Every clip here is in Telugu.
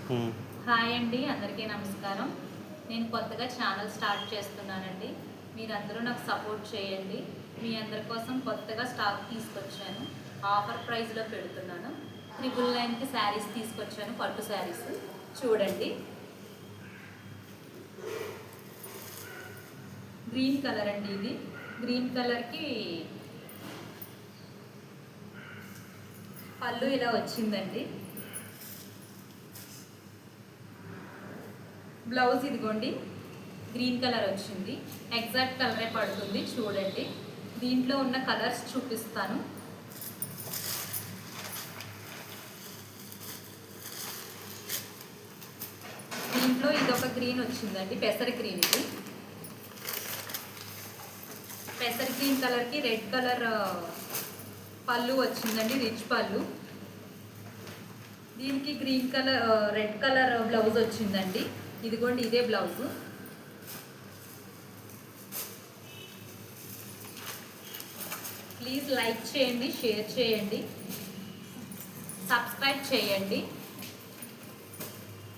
హాయ్ అండి, అందరికీ నమస్కారం. నేను కొత్తగా ఛానల్ స్టార్ట్ చేస్తున్నానండి. మీరందరూ నాకు సపోర్ట్ చేయండి. మీ అందరి కోసం కొత్తగా స్టాక్ తీసుకొచ్చాను. ఆఫర్ ప్రైస్లో పెడుతున్నాను. 999కి శారీస్ తీసుకొచ్చాను, పట్టు శారీస్ చూడండి. గ్రీన్ కలర్ అండి, ఇది గ్రీన్ కలర్కి పళ్ళు ఇలా వచ్చిందండి. బ్లౌజ్ ఇదిగోండి గ్రీన్ కలర్ వచ్చింది. ఎగ్జాక్ట్ కలరే పడుతుంది చూడండి. దీంట్లో ఉన్న కలర్స్ చూపిస్తాను. దీంట్లో ఇదొక గ్రీన్ వచ్చిందండి, పెసర గ్రీన్. ఇది పెసర గ్రీన్ కలర్కి రెడ్ కలర్ పళ్ళు వచ్చిందండి, రిచ్ పళ్ళు. దీనికి green colour red colour blouse వచ్చిందండి. ఇదిగోండి ఇదే బ్లౌజు. ప్లీజ్ లైక్ చేయండి, షేర్ చేయండి, సబ్స్క్రైబ్ చేయండి.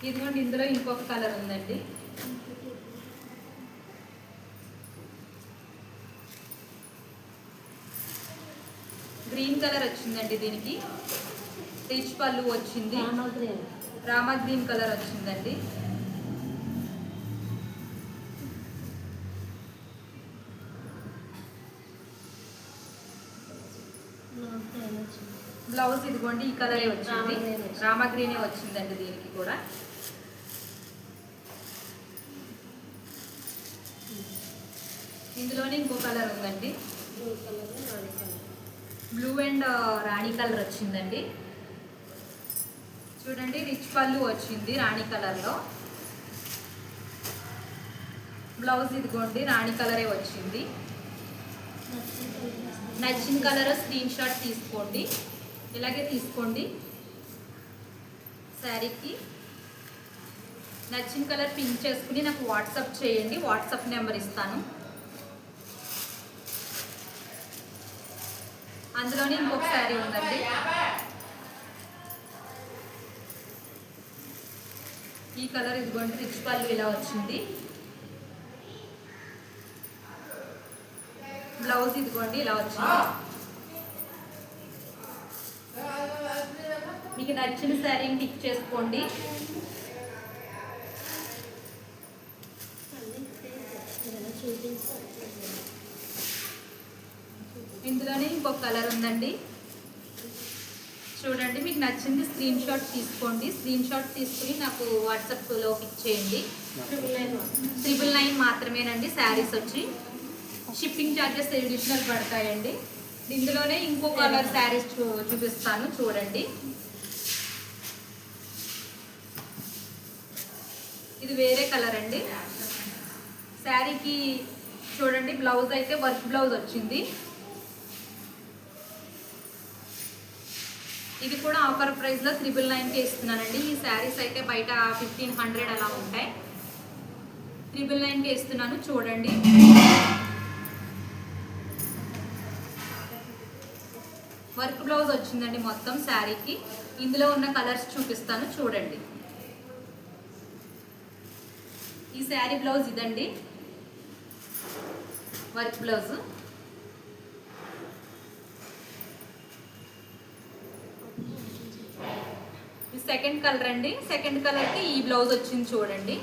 ఇదిగోండి ఇందులో ఇంకొక కలర్ ఉందండి. గ్రీన్ కలర్ వచ్చిందండి. దీనికి రిచ్ పళ్ళు వచ్చింది. రామా గ్రీన్ కలర్ వచ్చిందండి. బ్లౌజ్ ఇదిగోండి ఈ కలరే వచ్చింది, రామా గ్రీనే వచ్చిందండి. దీనికి కూడా ఇందులోనే ఇంకో కలర్ ఉందండి, బ్లూ అండ్ రాణి కలర్ వచ్చిందండి. చూడండి రిచ్ పళ్ళు వచ్చింది రాణి కలర్లో. బ్లౌజ్ ఇదిగోండి రాణి కలరే వచ్చింది. నచ్చిన కలర్ స్క్రీన్ షాట్ తీసుకోండి, ఇలాగే తీసుకోండి. శారీకి నచ్చిన కలర్ పింక్ చేసుకుని నాకు వాట్సాప్ చేయండి, వాట్సాప్ నెంబర్ ఇస్తాను. అందులోనే ఇంకొక శారీ ఉందండి. ఈ కలర్ ఇదిగోండి రిచ్ పళ్ళు ఇలా వచ్చింది. బ్లౌజ్ ఇదిగోండి ఇలా వచ్చింది. మీకు నచ్చిన శారీని పిక్ చేసుకోండి. ఇందులోనే ఇంకొక కలర్ ఉందండి. చూడండి మీకు నచ్చింది స్క్రీన్ షాట్ తీసుకోండి. స్క్రీన్ షాట్ తీసుకుని నాకు వాట్సాప్లో పిక్ చేయండి. 999 మాత్రమేనండి శారీస్ వచ్చి. షిప్పింగ్ ఛార్జెస్ అడిషనల్ పడతాయండి. ఇందులోనే ఇంకో కలర్ శారీస్ చూపిస్తాను చూడండి. ఇది వేరే కలర్ అండి. శారీకి చూడండి బ్లౌజ్ అయితే వర్క్ బ్లౌజ్ వచ్చింది. ఇది కూడా ఆఫర్ ప్రైస్లో 999కి ఇస్తున్నానండి. ఈ శారీస్ అయితే బయట 1500 అలా ఉంటాయి. 999కి ఇస్తున్నాను చూడండి. వర్క్ బ్లౌజ్ వచ్చిందండి మొత్తం శారీకి. ఇందులో ఉన్న కలర్స్ చూపిస్తాను చూడండి. ఈ శారీ బ్లౌజ్ ఇదండి, వర్క్ బ్లౌజ్. ఈ సెకండ్ కలర్ అండి. సెకండ్ కలర్కి ఈ బ్లౌజ్ వచ్చింది చూడండి.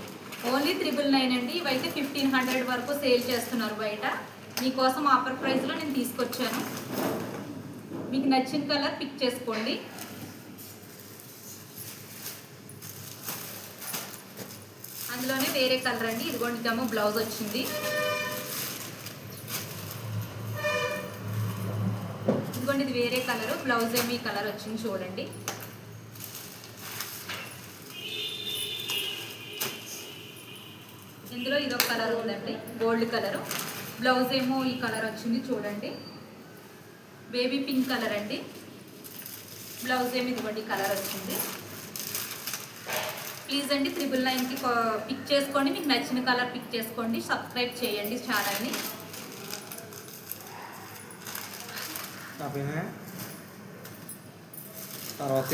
ఓన్లీ 999 అండి. ఇవైతే 1500 వరకు సేల్ చేస్తున్నారు బయట. మీకోసం ఆఫర్ ప్రైస్లో నేను తీసుకొచ్చాను. మీకు నచ్చిన కలర్ పిక్ చేసుకోండి. అందులోనే వేరే కలర్ అండి. ఇదిగోండి ఇదేమో బ్లౌజ్ వచ్చింది. ఇదిగోండి ఇది వేరే కలరు, బ్లౌజ్ ఏమి కలర్ వచ్చింది చూడండి. ఇందులో ఇదొక కలర్ ఉందండి, గోల్డ్ కలరు. బ్లౌజ్ ఏమో ఈ కలర్ వచ్చింది చూడండి, బేబీ పింక్ కలర్ అండి. బ్లౌజ్ ఏమి ఇదిగోండి కలర్ వచ్చింది. ప్లీజ్ అండి 999కి పిక్ చేసుకోండి. మీకు నచ్చిన కలర్ పిక్ చేసుకోండి. సబ్స్క్రైబ్ చేయండి ఛానల్ని. తర్వాత